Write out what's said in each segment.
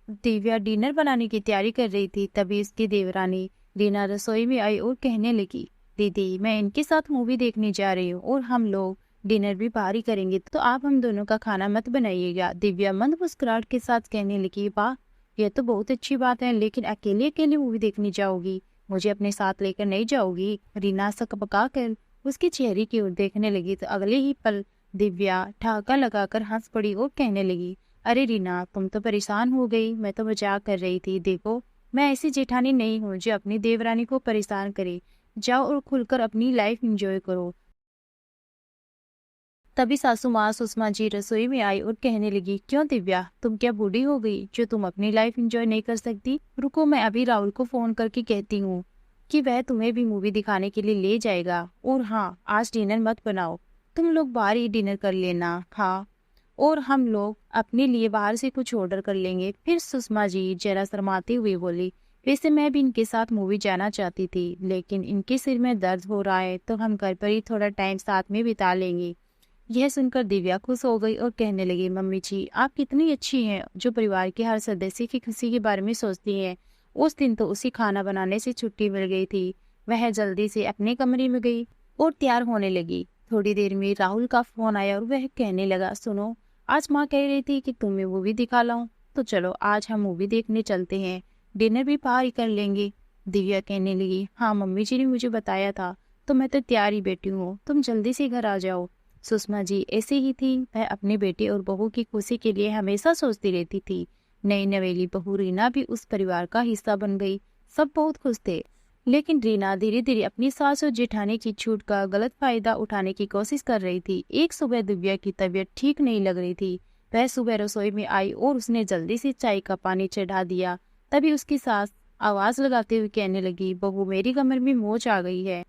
Divya dinner बनाने की तैयारी कर रही थी, तभी उसकी देवरानी रीना रसोई में आई और कहने लगी, दीदी मैं इनके साथ मूवी देखने जा रही हूँ और हम लोग डिनर भी बाहर ही करेंगे, तो आप हम दोनों का खाना मत बनाइएगा। दिव्या मंद मुस्कुराहट के साथ कहने लगी, वाह यह तो बहुत अच्छी बात है, लेकिन अकेले अकेले मूवी देखने जाओगी, मुझे अपने साथ लेकर नहीं जाओगी? रीना सकबका कर उसके चेहरे की ओर देखने लगी तो अगले ही पल दिव्या ठहाका लगाकर हंस पड़ी और कहने लगी, अरे रीना तुम तो परेशान हो गई, मैं तो मजाक कर रही थी। देखो मैं ऐसी जेठानी नहीं हूँ जो अपनी देवरानी को परेशान करे। जाओ और खुलकर अपनी लाइफ एंजॉय करो। तभी सासू माँ सुषमा जी रसोई में आई और कहने लगी, क्यों दिव्या तुम क्या बूढ़ी हो गई जो तुम अपनी लाइफ एंजॉय नहीं कर सकती? रुको मैं अभी राहुल को फोन करके कहती हूँ कि वह तुम्हें भी मूवी दिखाने के लिए ले जाएगा। और हाँ आज डिनर मत बनाओ, तुम लोग बाहर ही डिनर कर लेना। हाँ और हम लोग अपने लिए बाहर से कुछ ऑर्डर कर लेंगे। फिर सुषमा जी जरा शर्माते हुए बोली, वैसे मैं भी इनके साथ मूवी जाना चाहती थी, लेकिन इनके सिर में दर्द हो रहा है तो हम घर पर ही थोड़ा टाइम साथ में बिता लेंगे। यह सुनकर दिव्या खुश हो गई और कहने लगी, मम्मी जी आप कितनी अच्छी हैं जो परिवार के हर सदस्य की खुशी के बारे में सोचती हैं। उस दिन तो उसी खाना बनाने से छुट्टी मिल गई थी। वह जल्दी से अपने कमरे में गई और तैयार होने लगी। थोड़ी देर में राहुल का फोन आया और वह कहने लगा, सुनो आज माँ कह रही थी कि तुम्हें मूवी दिखा लाऊं, तो चलो आज हम मूवी देखने चलते हैं, डिनर भी बाहर ही कर लेंगे। दिव्या कहने लगी, हाँ मम्मी जी ने मुझे बताया था, तो मैं तो तैयार ही बैठी हूँ, तुम जल्दी से घर आ जाओ। सुषमा जी ऐसे ही थी, वह अपने बेटे और बहू की खुशी के लिए हमेशा सोचती रहती थी। नई नवेली बहू रीना भी उस परिवार का हिस्सा बन गई। सब बहुत खुश थे, लेकिन रीना धीरे धीरे अपनी सास और जेठानी की छूट का गलत फायदा उठाने की कोशिश कर रही थी। एक सुबह दिव्या की तबीयत ठीक नहीं लग रही थी। वह सुबह रसोई में आई और उसने जल्दी से चाय का पानी चढ़ा दिया। तभी उसकी सास आवाज लगाते हुए कहने लगी, बहू मेरी कमर में मोच आ गई है,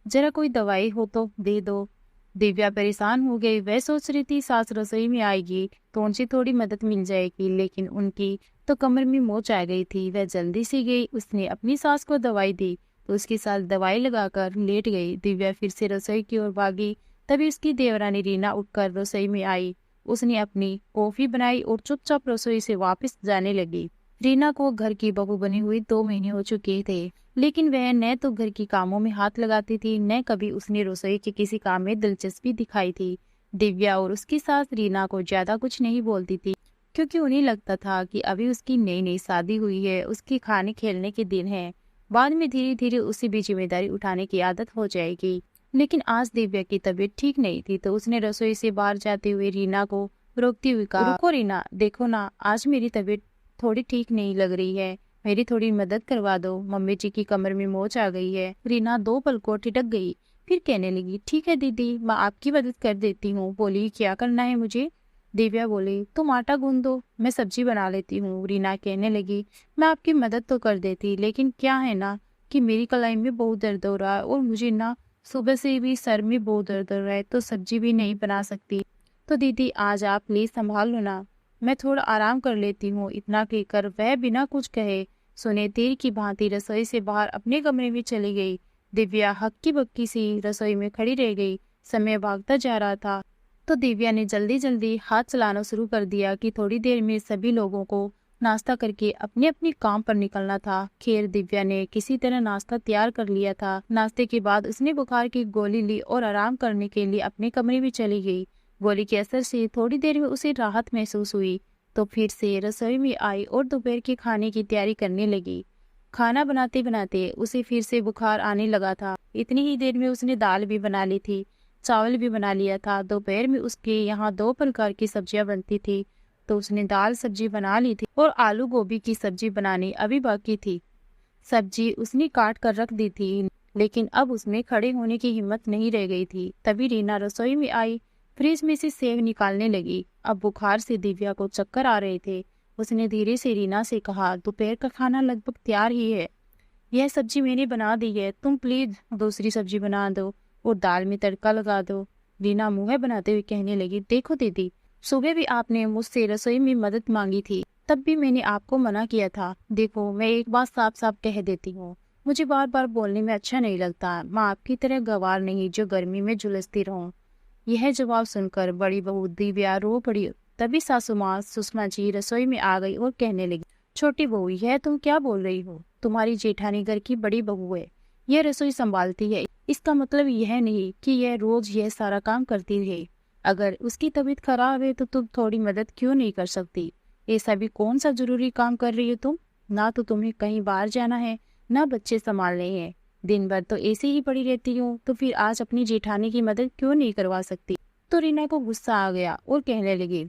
जरा कोई दवाई हो तो दे दो। दिव्या परेशान हो गई। वह सोच रही थी सास रसोई में आएगी तो उनसे थोड़ी मदद मिल जाएगी, लेकिन उनकी तो कमर में मोच आ गई थी। वह जल्दी से गई, उसने अपनी सास को दवाई दी तो उसकी सास दवाई लगाकर लेट गई। दिव्या फिर से रसोई की ओर भागी। तभी उसकी देवरानी रीना उठकर रसोई में आई। उसने अपनी कॉफी बनाई और चुपचाप रसोई से वापस जाने लगी। रीना को घर की बहू बनी हुई 2 महीने हो चुके थे, लेकिन वह न तो घर की कामों में हाथ लगाती थी, न कभी उसने रसोई के किसी काम में दिलचस्पी दिखाई थी। दिव्या और उसकी सास रीना को ज्यादा कुछ नहीं बोलती थी, क्योंकि उन्हें लगता था कि अभी उसकी नई नई शादी हुई है, उसके खाने खेलने के दिन है, बाद में धीरे धीरे उसे भी जिम्मेदारी उठाने की आदत हो जाएगी। लेकिन आज दिव्या की तबीयत ठीक नहीं थी, तो उसने रसोई से बाहर जाते हुए रीना को रोकती हुई कहा, रुको रीना, देखो ना आज मेरी तबीयत थोड़ी ठीक नहीं लग रही है, मेरी थोड़ी मदद करवा दो, मम्मी जी की कमर में मोच आ गई है। रीना 2 पल को ठिठक गई, फिर कहने लगी, ठीक है दीदी मैं आपकी मदद कर देती हूँ, बोली क्या करना है मुझे? दिव्या बोली, तुम आटा गूंद दो, मैं सब्जी बना लेती हूँ। रीना कहने लगी, मैं आपकी मदद तो कर देती, लेकिन क्या है ना कि मेरी कलाई में बहुत दर्द हो रहा है और मुझे ना सुबह से भी सर में बहुत दर्द हो रहा है, तो सब्जी भी नहीं बना सकती, तो दीदी आज आप प्लीज संभाल लो ना, मैं थोड़ा आराम कर लेती हूँ। इतना कहकर वह बिना कुछ कहे सुने तीर की भांति रसोई से बाहर अपने कमरे में चली गई। दिव्या हक्की बक्की सी रसोई में खड़ी रह गई। समय भागता जा रहा था, तो दिव्या ने जल्दी जल्दी हाथ चलाना शुरू कर दिया कि थोड़ी देर में सभी लोगों को नाश्ता करके अपने अपने काम पर निकलना था। खैर दिव्या ने किसी तरह नाश्ता तैयार कर लिया था। नाश्ते के बाद उसने बुखार की गोली ली और आराम करने के लिए अपने कमरे में चली गई। गोली के असर से थोड़ी देर में उसे राहत महसूस हुई, तो फिर से रसोई में आई और दोपहर के खाने की तैयारी करने लगी। खाना बनाते बनाते उसे फिर से बुखार आने लगा था। इतनी ही देर में उसने दाल भी बना ली थी, चावल भी बना लिया था। दोपहर में उसके यहाँ 2 प्रकार की सब्जियां बनती थी, तो उसने दाल सब्जी बना ली थी और आलू गोभी की सब्जी बनानी अभी बाकी थी। सब्जी उसने काट कर रख दी थी, लेकिन अब उसमें खड़े होने की हिम्मत नहीं रह गई थी। तभी रीना रसोई में आई, फ्रिज में से सेव निकालने लगी। अब बुखार से दिव्या को चक्कर आ रहे थे। उसने धीरे से रीना से कहा, दोपहर का खाना लगभग तैयार ही है, यह सब्जी मैंने बना दी है, तुम प्लीज दूसरी सब्जी बना दो और दाल में तड़का लगा दो। रीना मुंह बनाते हुए कहने लगी, देखो दीदी, सुबह भी आपने मुझसे रसोई में मदद मांगी थी, तब भी मैंने आपको मना किया था। देखो मैं एक बात साफ साफ कह देती हूँ, मुझे बार बार बोलने में अच्छा नहीं लगता। मैं आपकी तरह गवार नहीं जो गर्मी में झुलसती रहूं। यह जवाब सुनकर बड़ी बहू दिव्या रो पड़ी। तभी सासू माँ सुषमा जी रसोई में आ गई और कहने लगी, छोटी बहू, यह तुम क्या बोल रही हो? तुम्हारी जेठानी घर की बड़ी बहू है, यह रसोई संभालती है। इसका मतलब यह नहीं कि यह रोज यह सारा काम करती रहे। अगर उसकी तबीयत खराब है तो तुम थोड़ी मदद क्यों नहीं कर सकती? ऐसा भी कौन सा जरूरी काम कर रही हो तुम? ना तो तुम्हें कहीं बाहर जाना है, ना बच्चे संभालने हैं। दिन भर तो ऐसे ही पड़ी रहती हो, तो फिर आज अपनी जेठानी की मदद क्यों नहीं करवा सकती? तो रीना को गुस्सा आ गया और कहने लगी,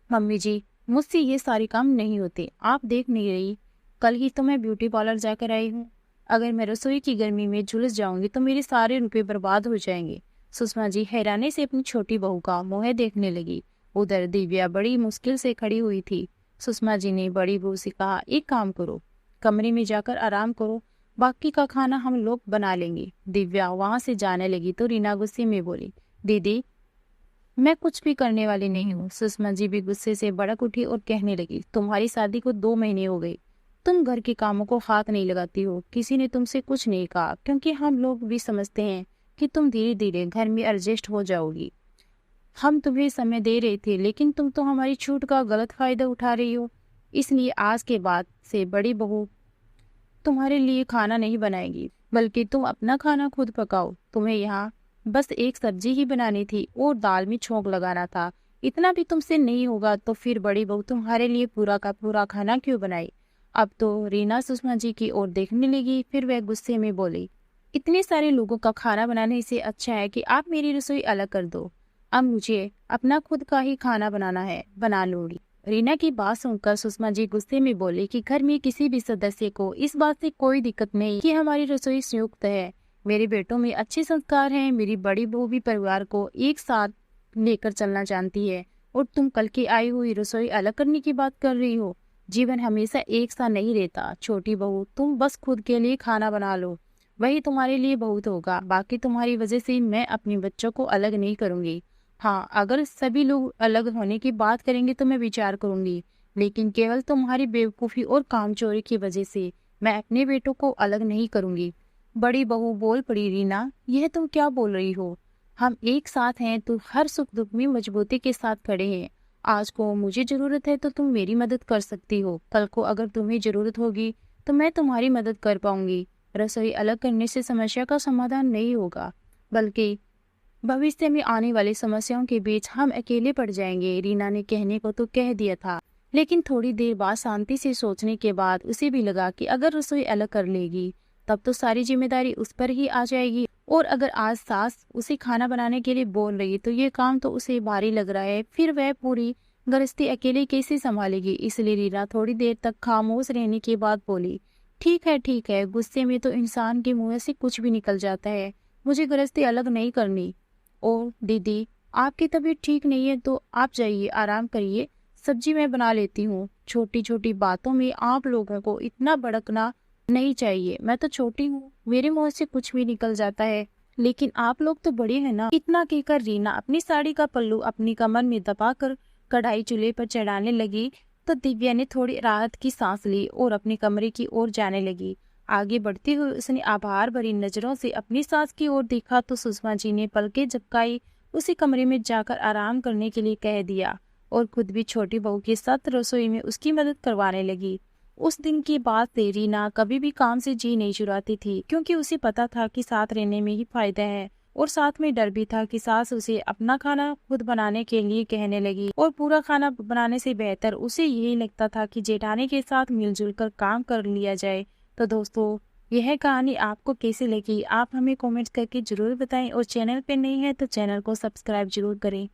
मम्मी जी, मुझसे ये सारे काम नहीं होते। आप देख नहीं रही, कल ही तो मैं ब्यूटी पार्लर जाकर आई हूँ। अगर मैं रसोई की गर्मी में झुलस जाऊंगी तो मेरे सारे रुपए बर्बाद हो जाएंगे। सुषमा जी हैरानी से अपनी छोटी बहू का मुंह देखने लगी। उधर दिव्या बड़ी मुश्किल से खड़ी हुई थी। सुषमा जी ने बड़ी बहू से कहा, एक काम करो, कमरे में जाकर आराम करो, बाकी का खाना हम लोग बना लेंगे। दिव्या वहां से जाने लगी तो रीना गुस्से में बोली, दीदी, मैं कुछ भी करने वाली नहीं हूँ। सुषमा जी भी गुस्से से भड़क उठी और कहने लगी, तुम्हारी शादी को 2 महीने हो गए, तुम घर के कामों को हाथ नहीं लगाती हो। किसी ने तुमसे कुछ नहीं कहा, क्योंकि हम लोग भी समझते हैं कि तुम धीरे धीरे घर में एडजस्ट हो जाओगी। हम तुम्हें समय दे रहे थे, लेकिन तुम तो हमारी छूट का गलत फायदा उठा रही हो। इसलिए आज के बाद से बड़ी बहू तुम्हारे लिए खाना नहीं बनाएगी, बल्कि तुम अपना खाना खुद पकाओ। तुम्हें यहाँ बस एक सब्जी ही बनानी थी और दाल में छोंक लगाना था। इतना भी तुमसे नहीं होगा तो फिर बड़ी बहू तुम्हारे लिए पूरा का पूरा खाना क्यों बनाई? अब तो रीना सुषमा जी की ओर देखने लगी। फिर वह गुस्से में बोली, इतने सारे लोगों का खाना बनाने से अच्छा है कि आप मेरी रसोई अलग कर दो। अब मुझे अपना खुद का ही खाना बनाना है, बना लूंगी। रीना की बात सुनकर सुषमा जी गुस्से में बोले कि घर में किसी भी सदस्य को इस बात से कोई दिक्कत नहीं कि हमारी रसोई संयुक्त है। मेरे बेटों में अच्छे संस्कार हैं। मेरी बड़ी बहू भी परिवार को एक साथ लेकर चलना जानती है, और तुम कल की आई हुई रसोई अलग करने की बात कर रही हो। जीवन हमेशा एक सा नहीं रहता। छोटी बहू, तुम बस खुद के लिए खाना बना लो, वही तुम्हारे लिए बहुत होगा। बाकी तुम्हारी वजह से मैं अपने बच्चों को अलग नहीं करूंगी। हाँ, अगर सभी लोग अलग होने की बात करेंगे तो मैं विचार करूंगी, लेकिन केवल तुम्हारी बेवकूफ़ी और कामचोरी की वजह से मैं अपने बेटों को अलग नहीं करूंगी। बड़ी बहू बोल पड़ी, रीना, यह तुम क्या बोल रही हो? हम एक साथ हैं तो हर सुख दुख में मजबूती के साथ खड़े हैं। आज को मुझे जरूरत है तो तुम मेरी मदद कर सकती हो, कल को अगर तुम्हें जरूरत होगी तो मैं तुम्हारी मदद कर पाऊंगी। रसोई अलग करने से समस्या का समाधान नहीं होगा, बल्कि भविष्य में आने वाली समस्याओं के बीच हम अकेले पड़ जाएंगे। रीना ने कहने को तो कह दिया था, लेकिन थोड़ी देर बाद शांति से सोचने के बाद उसे भी लगा कि अगर रसोई अलग कर लेगी तब तो सारी जिम्मेदारी उस पर ही आ जाएगी, और अगर आज सास उसे खाना बनाने के लिए बोल रही तो ये काम तो उसे भारी लग रहा है। फिर वह पूरी गृहस्थी अकेले कैसे संभालेगी? इसलिए रीना थोड़ी देर तक खामोश रहने के बाद बोली, ठीक है, गुस्से में तो इंसान के मुंह से कुछ भी निकल जाता है। मुझे गृहस्थी अलग नहीं करनी। और दीदी, आपकी तबीयत ठीक नहीं है तो आप जाइए, आराम करिए, सब्जी मैं बना लेती हूँ। छोटी छोटी बातों में आप लोगों को इतना भड़कना नहीं चाहिए। मैं तो छोटी हूँ, मेरे मुंह से कुछ भी निकल जाता है, लेकिन आप लोग तो बड़े हैं ना। इतना कहकर रीना अपनी साड़ी का पल्लू अपनी कमर में दबाकर कढ़ाई चूल्हे पर चढ़ाने लगी तो दिव्या ने थोड़ी राहत की सांस ली और अपने कमरे की ओर जाने लगी। आगे बढ़ते हुए उसने आभार भरी नजरों से अपनी सास की ओर देखा तो सुषमा जी ने पलकें झपकाई, उसी कमरे में जाकर आराम करने के लिए कह दिया और खुद भी छोटी बहू के साथ रसोई में उसकी मदद करवाने लगी। उस दिन के बाद से रीना कभी भी काम से जी नहीं चुराती थी, क्योंकि उसे पता था कि साथ रहने में ही फायदा है, और साथ में डर भी था कि सास उसे अपना खाना खुद बनाने के लिए कहने लगी। और पूरा खाना बनाने से बेहतर उसे यही लगता था कि जेठानी के साथ मिलजुल कर काम कर लिया जाए। तो दोस्तों, यह कहानी आपको कैसी लगी आप हमें कमेंट करके जरूर बताएं, और चैनल पे नए हैं तो चैनल को सब्सक्राइब जरूर करें।